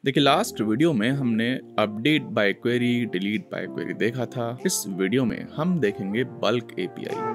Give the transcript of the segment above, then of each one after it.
देखिए last video में हमने update by query, delete by query देखा था। इस वीडियो में हम देखेंगे बल्क एपीआई।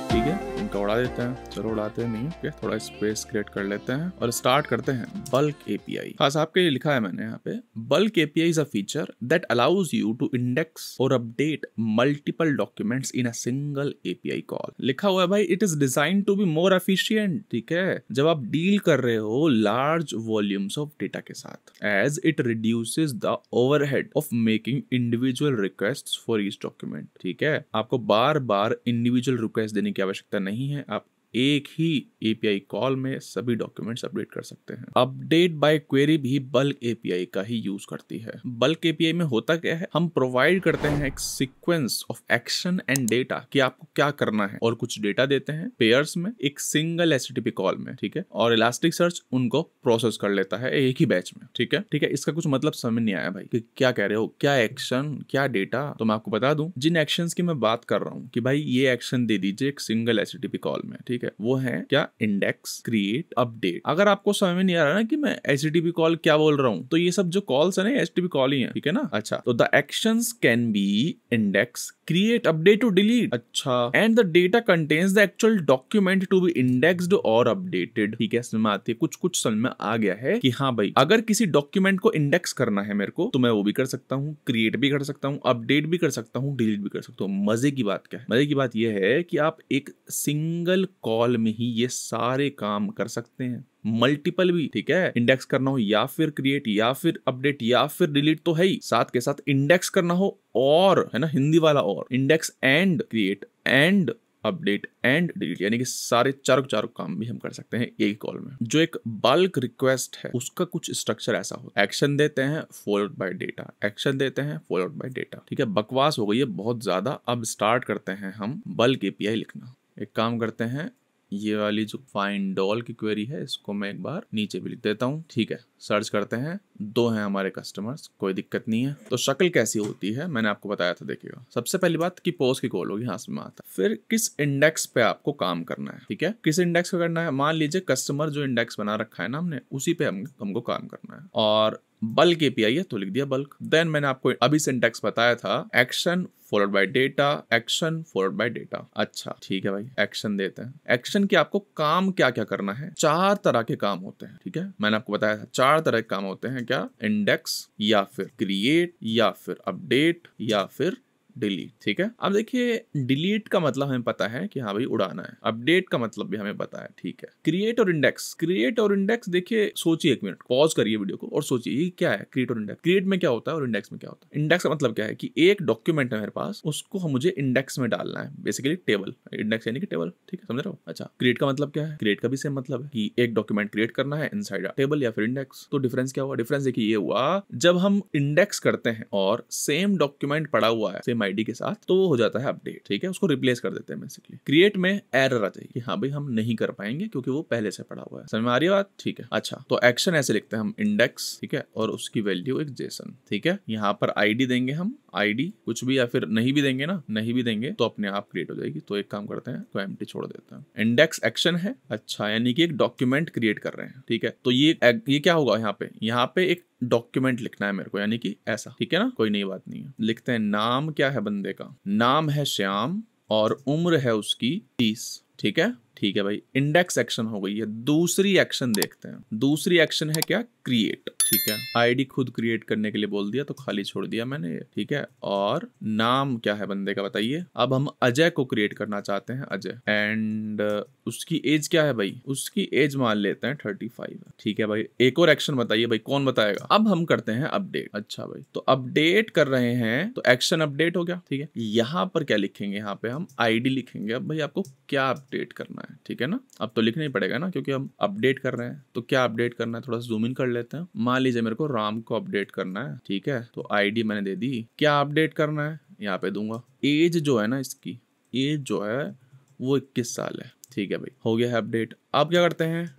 ठीक है, इनका उड़ा देते हैं। चलो उड़ाते नहीं है, okay? थोड़ा स्पेस क्रिएट कर लेते हैं और स्टार्ट करते हैं बल्क एपीआई। खास आपके लिए लिखा है मैंने यहाँ पे, bulk API is a feature that allows you to index और update multiple documents in a single API call. लिखा हुआ है भाई, it is design to be more efficient. ठीक है, जब आप डील कर रहे हो लार्ज वॉल्यूम्स ऑफ डेटा के साथ, as it reduces the overhead of making individual requests for each document. ठीक है, आपको बार बार इंडिविजुअल रिक्वेस्ट देने की आवश्यकता नहीं है। आप एक ही एपीआई कॉल में सभी डॉक्यूमेंट्स अपडेट कर सकते हैं। अपडेट बाय क्वेरी भी बल्क एपीआई का ही यूज करती है। बल्क एपीआई में होता क्या है, हम प्रोवाइड करते हैं एक sequence of action and data कि आपको क्या करना है, और कुछ डेटा देते हैं पेयर्स में एक सिंगल एचटीटीपी कॉल में। ठीक है, और इलास्टिक सर्च उनको प्रोसेस कर लेता है एक ही बैच में। ठीक है, इसका कुछ मतलब समझ नहीं आया भाई कि क्या कह रहे हो, क्या एक्शन क्या डेटा। तो मैं आपको बता दूं, जिन एक्शंस की मैं बात कर रहा हूं कि भाई ये एक्शन दे दीजिए एक सिंगल एचटीटीपी कॉल में। ठीक है, वो है क्या, इंडेक्स, क्रिएट, अपडेट। अगर आपको समझ में नहीं आ रहा ना कि मैं एचटीटीपी कॉल क्या बोल रहा हूं, तो ये सब जो कॉल्स है ना एचटीटीपी कॉल ही है। ठीक है ना। अच्छा, तो the actions can be index, create, update और डिलीट। अच्छा, and the data contains the actual document to be indexed और अपडेटेड। ठीक है, समझ में आती है, कुछ समझ में आ गया है कि हाँ भाई, अगर किसी डॉक्यूमेंट को इंडेक्स करना है मेरे को, तो मैं वो भी कर सकता हूँ, क्रिएट भी कर सकता हूँ, अपडेट भी कर सकता हूँ, डिलीट भी कर सकता हूँ। मजे की बात क्या है, मजे की बात यह है कि आप एक सिंगल कॉल में ही ये सारे काम कर सकते हैं, मल्टीपल भी। ठीक है, इंडेक्स करना हो या फिर क्रिएट या फिर अपडेट या फिर डिलीट तो है ही, साथ के साथ इंडेक्स करना हो और, है ना, हिंदी वाला, और index and create and update and delete, यानी कि सारे चारों काम भी हम कर सकते हैं एक कॉल में। जो एक बल्क रिक्वेस्ट है उसका कुछ स्ट्रक्चर ऐसा होता है, एक्शन देते हैं फॉलोड बाय डेटा, एक्शन देते हैं फॉलोड बाय डेटा। ठीक है, बकवास हो गई है बहुत ज्यादा। अब स्टार्ट करते हैं हम बल्क एपीआई लिखना। एक काम करते हैं, ये वाली जो फाइंड ऑल की क्वेरी है इसको मैं एक बार नीचे भी लिख देता हूँ। ठीक है, सर्च करते हैं, दो हैं हमारे कस्टमर्स, कोई दिक्कत नहीं है। तो शक्ल कैसी होती है मैंने आपको बताया था, देखिएगा। सबसे पहली बात कि पोस्ट की कॉल होगी, हाँ में आता है। फिर किस इंडेक्स पे आपको काम करना है। ठीक है, किस इंडेक्स पे करना है, मान लीजिए कस्टमर जो इंडेक्स बना रखा है ना हमने, उसी पे हमको काम करना है। और बल्क एपीआई है तो लिख दिया बल्क। देन मैंने आपको अभी सिंटैक्स बताया था, action followed by data, action followed by data. अच्छा ठीक है भाई, एक्शन देते हैं। एक्शन की आपको काम क्या क्या करना है, 4 तरह के काम होते हैं। ठीक है, मैंने आपको बताया था 4 तरह के काम होते हैं, क्या, इंडेक्स या फिर क्रिएट या फिर अपडेट या फिर डिलीट। ठीक है, अब देखिए डिलीट का मतलब हमें पता है कि हाँ भाई उड़ाना है, अपडेट का मतलब भी हमें पता है। ठीक है, क्रिएट और इंडेक्स देखिए, सोचिए एक मिनट, पॉज करिए वीडियो को और सोचिए ये क्या है, क्रिएट और इंडेक्स। क्रिएट में क्या होता है और इंडेक्स में क्या होता है। इंडेक्स का मतलब क्या है कि एक डॉक्यूमेंट है मेरे पास, उसको मुझे इंडेक्स में डालना है, बेसिकली टेबल। इंडेक्स यानी कि टेबल। ठीक है, समझ रहे हो। अच्छा, क्रिएट का मतलब क्या है, क्रिएट का भी सेम मतलब है कि एक डॉक्यूमेंट क्रिएट करना है इनसाइड टेबल या फिर इंडेक्स। तो डिफरेंस क्या हुआ, डिफरेंस देखिए ये हुआ, जब हम इंडेक्स करते हैं और सेम डॉक्यूमेंट पड़ा हुआ है सेम आईडी के साथ, तो वो हो जाता है अपडेट। ठीक है, उसको रिप्लेस कर देते हैं बेसिकली। क्रिएट में एरर आ जाएगी, हाँ भाई हम नहीं कर पाएंगे क्योंकि वो पहले से पड़ा हुआ है। समझ में आ रही है बात। ठीक है, अच्छा तो एक्शन ऐसे लिखते हैं हम, इंडेक्स, ठीक है, और उसकी वैल्यू एक जेसन। ठीक है, यहाँ पर आईडी देंगे हम, आईडी कुछ भी, या फिर नहीं भी देंगे ना, नहीं भी देंगे तो अपने आप क्रिएट हो जाएगी। तो एक काम करते हैं, तो एम्प्टी छोड़ देते हैं। इंडेक्स एक्शन है, अच्छा, यानी कि एक डॉक्यूमेंट क्रिएट कर रहे हैं। ठीक है, तो ये क्या होगा, यहाँ पे एक डॉक्यूमेंट लिखना है मेरे को, यानी कि ऐसा। ठीक है ना, कोई नई बात नहीं है। लिखते हैं, नाम क्या है बंदे का, नाम है श्याम और उम्र है उसकी 30। ठीक है भाई, इंडेक्स एक्शन हो गई है। दूसरी एक्शन देखते हैं, दूसरी एक्शन है क्या, क्रिएट। ठीक है, आईडी खुद क्रिएट करने के लिए बोल दिया तो खाली छोड़ दिया मैंने ये। ठीक है, और नाम क्या है बंदे का बताइए। अब हम अजय को क्रिएट करना चाहते हैं, अजय, एंड उसकी एज क्या है भाई, उसकी एज मान लेते हैं 35। ठीक है भाई, एक और एक्शन बताइए भाई, कौन बताएगा। अब हम करते हैं अपडेट। अच्छा भाई, तो अपडेट कर रहे हैं तो एक्शन अपडेट हो गया। ठीक है, यहाँ पर क्या लिखेंगे, यहाँ पे हम आईडी लिखेंगे। अब भाई आपको क्या अपडेट करना है, ठीक है ना, अब तो लिखना ही पड़ेगा ना क्योंकि हम अपडेट कर रहे हैं। तो क्या अपडेट करना है, थोड़ा सा जूम इन कर लेते हैं। मान लीजिए मेरे को राम को अपडेट करना है। ठीक है, तो आईडी मैंने दे दी, क्या अपडेट करना है यहाँ पे दूंगा। एज जो है ना, इसकी एज जो है वो 21 साल है। ठीक है भाई, हो गया है अपडेट। अब क्या करते हैं,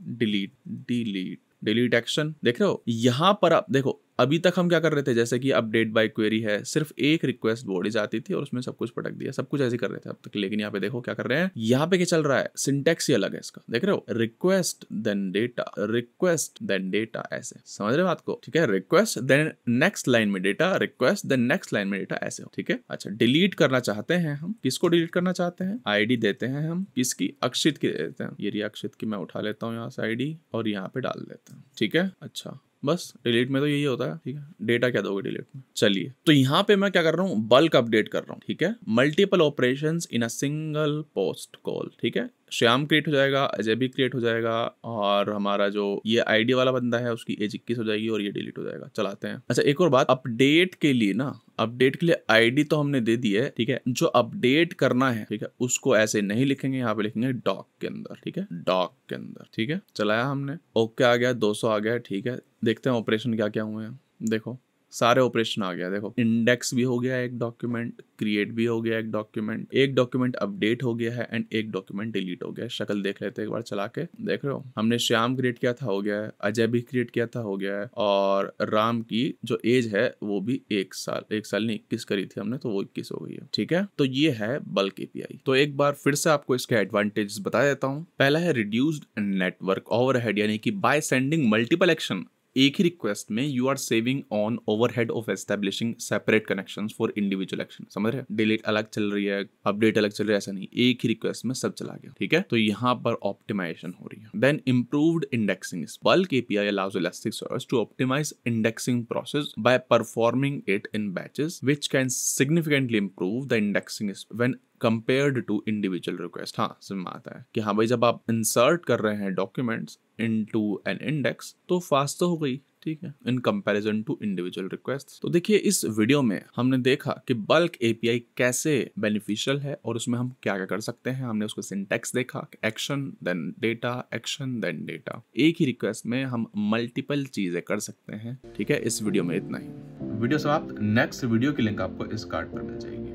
डिलीट एक्शन। देख रहे हो यहाँ पर, आप देखो अभी तक हम क्या कर रहे थे, जैसे कि अपडेट बाय क्वेरी है, सिर्फ एक रिक्वेस्ट बॉडी जाती थी और उसमें सब कुछ पटक दिया, सब कुछ ऐसे कर रहे थे अब तक। लेकिन यहाँ पे देखो क्या कर रहे हैं, यहाँ पे क्या चल रहा है, सिंटेक्स ही अलग है इसका, देख रहे हो, request then data, request then data, ऐसे समझ रहे हो बात को, ठीक है, रिक्वेस्ट देन नेक्स्ट लाइन में data, request then next line में डेटा, ऐसे हो, ठीक है। अच्छा, डिलीट करना चाहते हैं हम, किसको डिलीट करना चाहते हैं, आईडी देते हैं हम, किसकी, अक्षित की देते हैं, ये अक्षित की मैं उठा लेता हूँ यहाँ से आईडी और यहाँ पे डाल देता हूँ, ठीक है। अच्छा, बस डिलीट में तो यही होता है, ठीक है। डेटा क्या दोगे डिलीट में, चलिए, तो यहाँ पे मैं क्या कर रहा हूँ, बल्क अपडेट कर रहा हूँ, ठीक है। Multiple operations in a single post call, ठीक है। श्याम क्रिएट हो जाएगा, अजय भी क्रिएट हो जाएगा, और हमारा जो ये आईडी वाला बंदा है उसकी एज 21 हो जाएगी और ये डिलीट हो जाएगा। चलाते हैं। अच्छा, एक और बात, अपडेट के लिए ना, अपडेट के लिए आईडी तो हमने दे दी है, ठीक है। जो अपडेट करना है, ठीक है, उसको ऐसे नहीं लिखेंगे, यहाँ पे लिखेंगे डॉक के अंदर, ठीक है, डॉक के अंदर, ठीक है। चलाया हमने, ओके आ गया, 200 आ गया, ठीक है। देखते हैं ऑपरेशन क्या क्या हुए हैं, देखो सारे ऑपरेशन आ गया, देखो इंडेक्स भी हो गया एक डॉक्यूमेंट, क्रिएट भी हो गया एक डॉक्यूमेंट अपडेट हो गया है, एंड एक डॉक्यूमेंट डिलीट हो गया है। शक्ल देख लेते हैं एक बार चला के, देख रहे हो, हमने श्याम क्रिएट किया था, हो गया है, अजय भी क्रिएट किया था, हो गया है, और राम की जो एज है वो भी 1 साल नहीं 21 करी थी हमने, तो वो 21 हो गई है, ठीक है। तो ये है बल्क एपीआई। तो एक बार फिर से आपको इसके एडवांटेज बता देता हूँ। पहला है रिड्यूस्ड नेटवर्क ओवरहेड, यानी कि बाय सेंडिंग मल्टीपल एक्शन, एक ही रिक्वेस्ट में you are saving on overhead of establishing separate connections for individual action, समझ रहे हैं। डिलीट अलग चल रही है, अपडेट अलग चल रही है, ऐसा नहीं, एक ही रिक्वेस्ट में सब चला गया, ठीक है। तो यहाँ पर ऑप्टिमाइजेशन हो रही है। Then improved indexing, bulk API allows Elasticsearch to optimise indexing process by performing it in batches which can significantly improve the indexing when compared to individual request. हाँ, समझ में आता है कि हाँ भाई, जब आप इंसर्ट कर रहे हैं डॉक्यूमेंट्स इनटू एन इंडेक्स तो फास्ट तो हो गई, ठीक है, in comparison to individual request. तो देखिए, इस वीडियो में हमने देखा कि बल्क एपीआई कैसे बेनिफिशियल है और उसमें हम क्या क्या कर सकते हैं। हमने उसको सिंटैक्स देखा, action then data, action then data, एक ही रिक्वेस्ट में हम मल्टीपल चीजें कर सकते हैं, ठीक है। इस वीडियो में इतना ही। वीडियो समाप्त। नेक्स्ट वीडियो की लिंक आपको इस कार्ड पर मिल जाएगी।